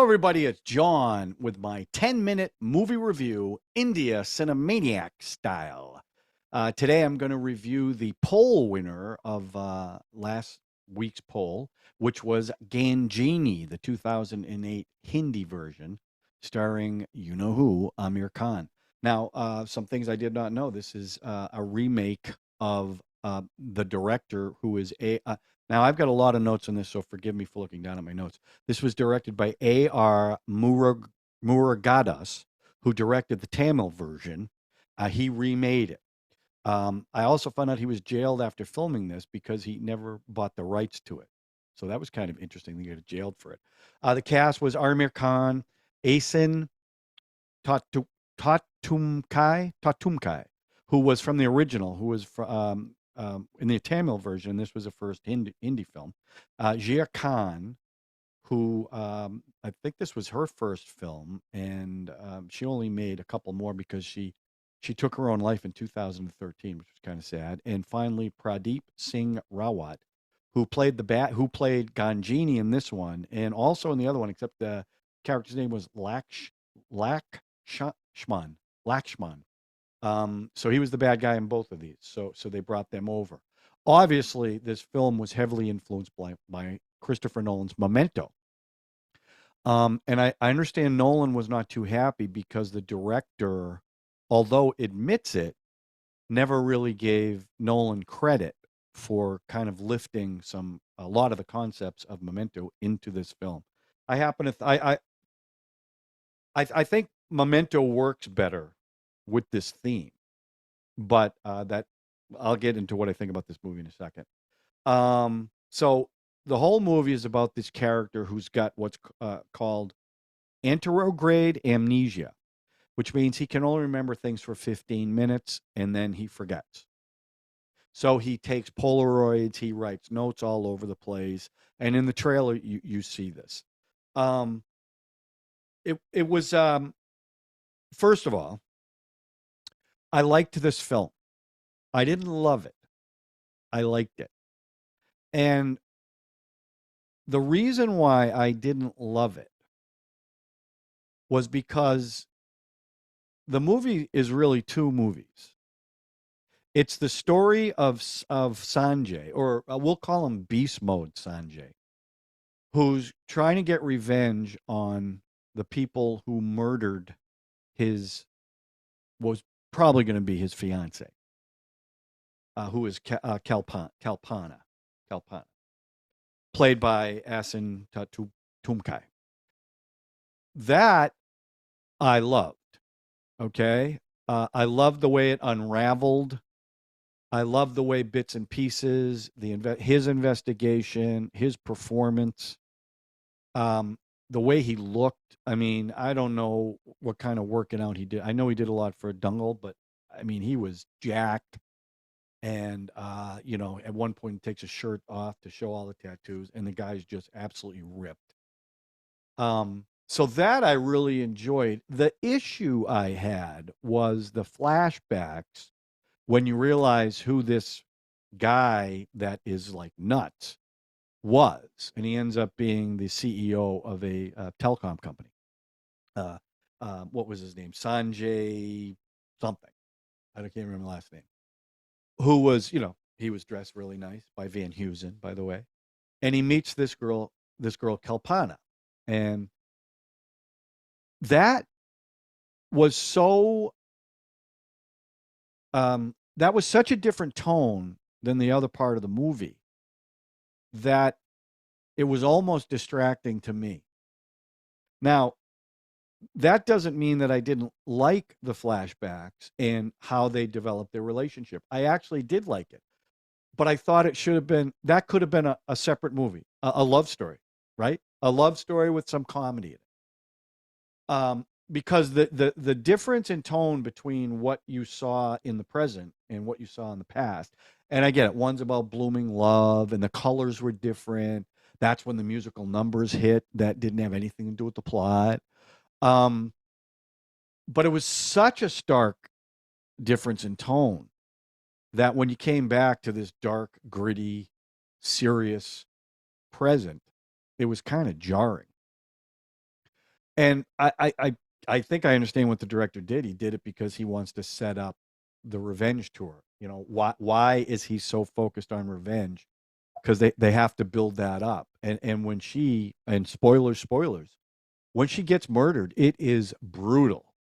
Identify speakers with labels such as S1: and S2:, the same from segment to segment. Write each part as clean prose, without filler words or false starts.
S1: everybody, it's John with my 10-minute movie review, India Cine-MANIAC style. Today I'm going to review the poll winner of last week's poll, which was Ghajini, the 2008 Hindi version, starring you-know-who, Aamir Khan. Now, some things I did not know. This is a remake of the director who is now, I've got a lot of notes on this, so forgive me for looking down at my notes. This was directed by A.R. Murugadoss, who directed the Tamil version. He remade it. I also found out he was jailed after filming this because he never bought the rights to it. So that was kind of interesting. They got jailed for it. The cast was Aamir Khan, Asin Thottumkai, who was from the original, who was from in the Tamil version. This was the first Hindi film. Jiah Kahn, who I think this was her first film, and she only made a couple more because she took her own life in 2013, which was kind of sad. And finally, Pradeep Singh Rawat, who played Ghajini in this one, and also in the other one, except the character's name was Lakshman. So he was the bad guy in both of these. So they brought them over. Obviously, this film was heavily influenced by Christopher Nolan's Memento. And I understand Nolan was not too happy because the director, although admits it, never really gave Nolan credit for kind of lifting a lot of the concepts of Memento into this film. I think Memento works better with this theme, but that I'll get into what I think about this movie in a second. So the whole movie is about this character who's got what's called anterograde amnesia, which means he can only remember things for 15 minutes and then he forgets. So he takes Polaroids, he writes notes all over the place, and in the trailer you see this. It was first of all, I liked this film. I didn't love it. I liked it. And the reason why I didn't love it was because the movie is really two movies. It's the story of Sanjay, or we'll call him Beast Mode Sanjay, who's trying to get revenge on the people who murdered was probably going to be his fiance, who is Kalpana, played by Asin Thottumkai. That I loved. Okay, I loved the way it unraveled. I loved the way bits and pieces, his investigation, his performance, the way he looked. I mean, I don't know what kind of working out he did. I know he did a lot for Dungle, but I mean, he was jacked. And, at one point he takes his shirt off to show all the tattoos, and the guy's just absolutely ripped. So that I really enjoyed. The issue I had was the flashbacks when you realize who this guy that is like nuts was, and he ends up being the CEO of a telecom company. What was his name? Sanjay something. I can't remember the last name. Who was, he was dressed really nice by Van Heusen, by the way. And he meets this girl Kalpana. And that was that was such a different tone than the other part of the movie that it was almost distracting to me. Now, that doesn't mean that I didn't like the flashbacks and how they developed their relationship. I actually did like it, but I thought it could have been a separate movie, a love story, right? A love story with some comedy in it. Because the difference in tone between what you saw in the present and what you saw in the past, and I get it, one's about blooming love and the colors were different. That's when the musical numbers hit that didn't have anything to do with the plot. But it was such a stark difference in tone that when you came back to this dark, gritty, serious present, it was kind of jarring. And I think I understand what the director did. He did it because he wants to set up the revenge tour. You know, why is he so focused on revenge? Because they have to build that up. And when she, and spoilers, when she gets murdered, it is brutal.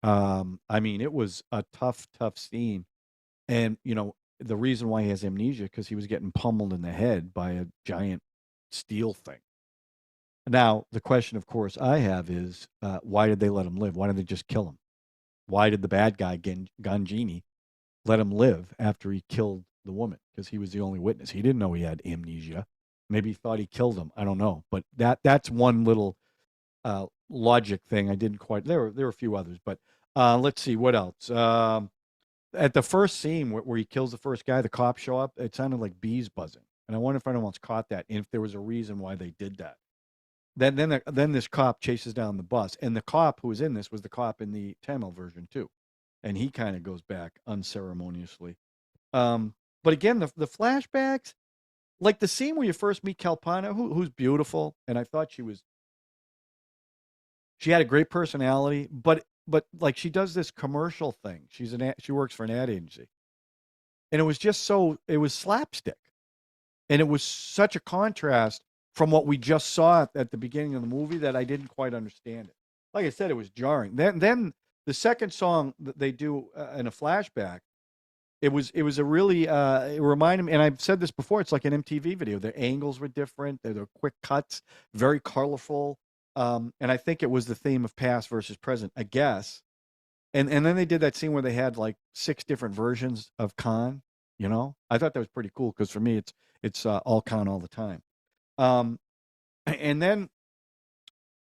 S1: I mean, it was a tough scene. And you know, the reason why he has amnesia because he was getting pummeled in the head by a giant steel thing. Now, the question, of course, I have is why did they let him live? Why didn't they just kill him? Why did the bad guy, Ghajini, let him live after he killed the woman? Because he was the only witness. He didn't know he had amnesia. Maybe he thought he killed him. I don't know. But that's one little logic thing I didn't quite. There were a few others, but let's see what else. At the first scene where he kills the first guy, the cops show up. It sounded like bees buzzing, and I wonder if anyone's caught that, and if there was a reason why they did that. Then this cop chases down the bus, and the cop who was in this was the cop in the Tamil version too, and he kind of goes back unceremoniously. But again, the flashbacks, like the scene where you first meet Kalpana, who's beautiful, and I thought she had a great personality, but like she does this commercial thing. She works for an ad agency, and it was slapstick, and it was such a contrast from what we just saw at the beginning of the movie that I didn't quite understand it. Like I said, it was jarring. Then the second song that they do in a flashback, it was a really it reminded me, and I've said this before. It's like an MTV video. The angles were different. They're quick cuts, very colorful. And I think it was the theme of past versus present, I guess. And then they did that scene where they had like 6 different versions of Kahn. You know, I thought that was pretty cool because for me, it's all Kahn all the time. Um, and then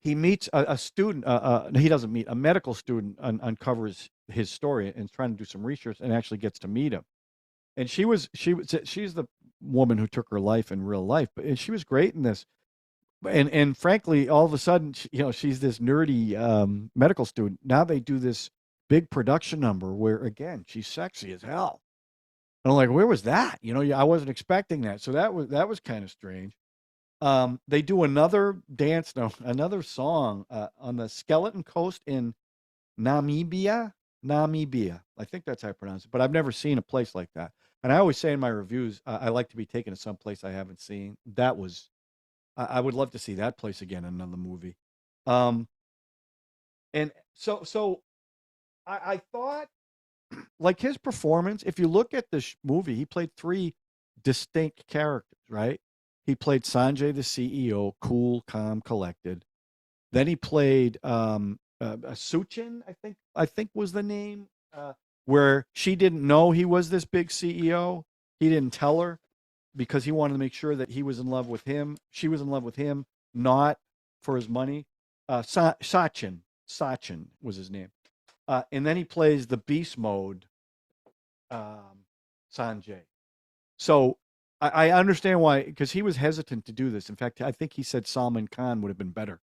S1: he meets a student. He doesn't meet a medical student. Uncovers his story and is trying to do some research and actually gets to meet him. And she's the woman who took her life in real life, but she was great in this. And frankly, all of a sudden, she's this nerdy medical student. Now they do this big production number where again she's sexy as hell. And I'm like, where was that? I wasn't expecting that. So that was kind of strange. They do another dance, no, another song on the Skeleton Coast in Namibia. Namibia, I think that's how I pronounce it. But I've never seen a place like that. And I always say in my reviews, I like to be taken to some place I haven't seen. I would love to see that place again in another movie. Um, and so I thought, like his performance, if you look at this movie, he played 3 distinct characters, right? He played Sanjay, the CEO, cool, calm, collected. Then he played Suchin, I think was the name, where she didn't know he was this big CEO. He didn't tell her because he wanted to make sure that he was in love with him. She was in love with him, not for his money. Sachin was his name. And then he plays the beast mode Sanjay. So I understand why, because he was hesitant to do this. In fact, I think he said Salman Khan would have been better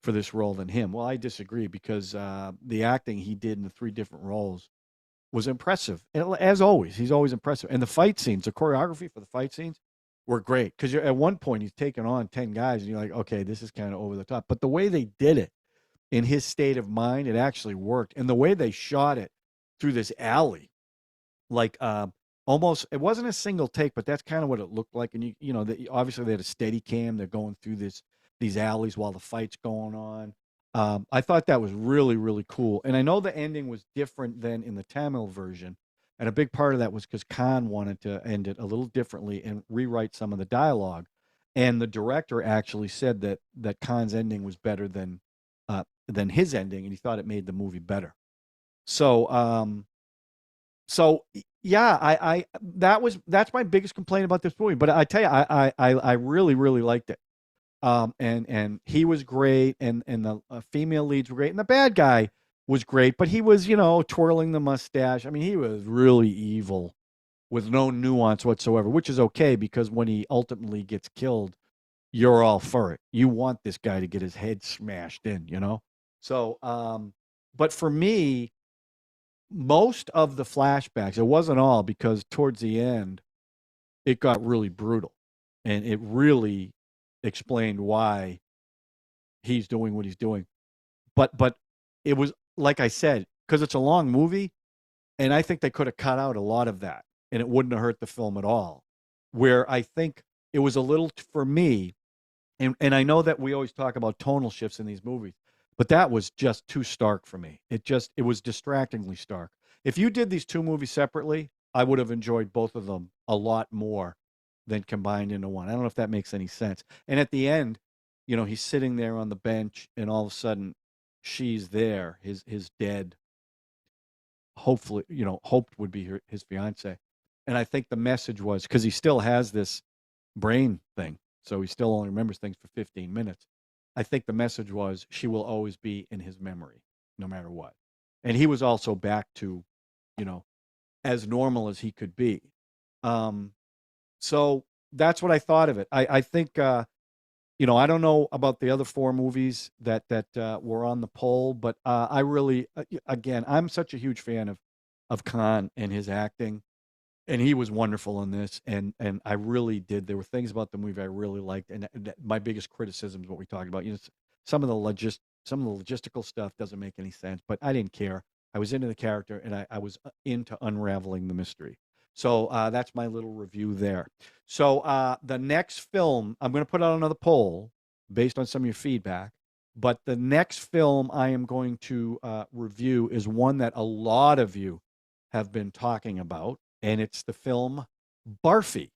S1: for this role than him. Well, I disagree because the acting he did in the 3 different roles was impressive. And as always, he's always impressive. And the fight scenes, the choreography for the fight scenes were great because at one point he's taking on 10 guys and you're like, okay, this is kind of over the top. But the way they did it in his state of mind, it actually worked. And the way they shot it through this alley, like almost, it wasn't a single take, but that's kind of what it looked like. And obviously they had a steady cam. They're going through these alleys while the fight's going on. I thought that was really, really cool. And I know the ending was different than in the Tamil version. And a big part of that was because Khan wanted to end it a little differently and rewrite some of the dialogue. And the director actually said that Khan's ending was better than his ending, and he thought it made the movie better. So yeah, I that's my biggest complaint about this movie. But I tell you, I really, really liked it. And he was great, and the female leads were great, and the bad guy was great, but he was twirling the mustache. I mean, he was really evil with no nuance whatsoever, which is okay because when he ultimately gets killed, you're all for it. You want this guy to get his head smashed in. So, but for me, most of the flashbacks, it wasn't all because towards the end, it got really brutal, and it really explained why he's doing what he's doing. but it was like I said, because it's a long movie, and I think they could have cut out a lot of that, and it wouldn't have hurt the film at all. Where I think it was a little for me, and I know that we always talk about tonal shifts in these movies, but that was just too stark for me. It was distractingly stark. If you did these two movies separately, I would have enjoyed both of them a lot more than combined into one. I don't know if that makes any sense. And at the end, he's sitting there on the bench, and all of a sudden, she's there, his dead, hopefully, hoped would be his fiance. And I think the message was because he still has this brain thing, so he still only remembers things for 15 minutes. I think the message was she will always be in his memory, no matter what. And he was also back to, you know, as normal as he could be. Um, so that's what I thought of it. I think, I don't know about the other four movies that were on the poll, but I really, again, I'm such a huge fan of Kahn and his acting, and he was wonderful in this. And I really did. There were things about the movie I really liked, and my biggest criticism is what we talked about. Some of the logistical stuff doesn't make any sense, but I didn't care. I was into the character, and I was into unraveling the mystery. So that's my little review there. So the next film, I'm going to put out another poll based on some of your feedback. But the next film I am going to review is one that a lot of you have been talking about, and it's the film Barfi.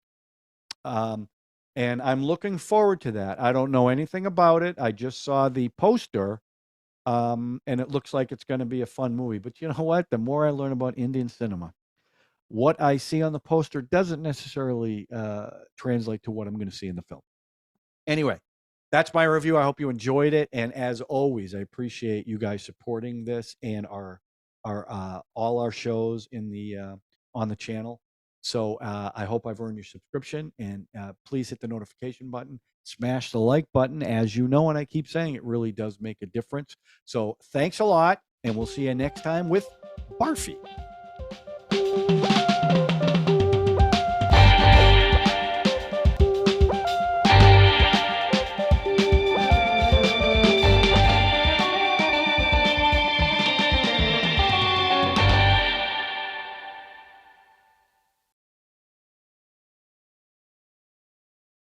S1: Um, and I'm looking forward to that. I don't know anything about it. I just saw the poster, and it looks like it's going to be a fun movie. But you know what? The more I learn about Indian cinema, what I see on the poster doesn't necessarily translate to what I'm going to see in the film. Anyway, that's my review. I hope you enjoyed it, and as always, I appreciate you guys supporting this and our all our shows in the on the channel. So I hope I've earned your subscription, and please hit the notification button, smash the like button. As you know, and I keep saying, it really does make a difference. So thanks a lot, and we'll see you next time with Barfi.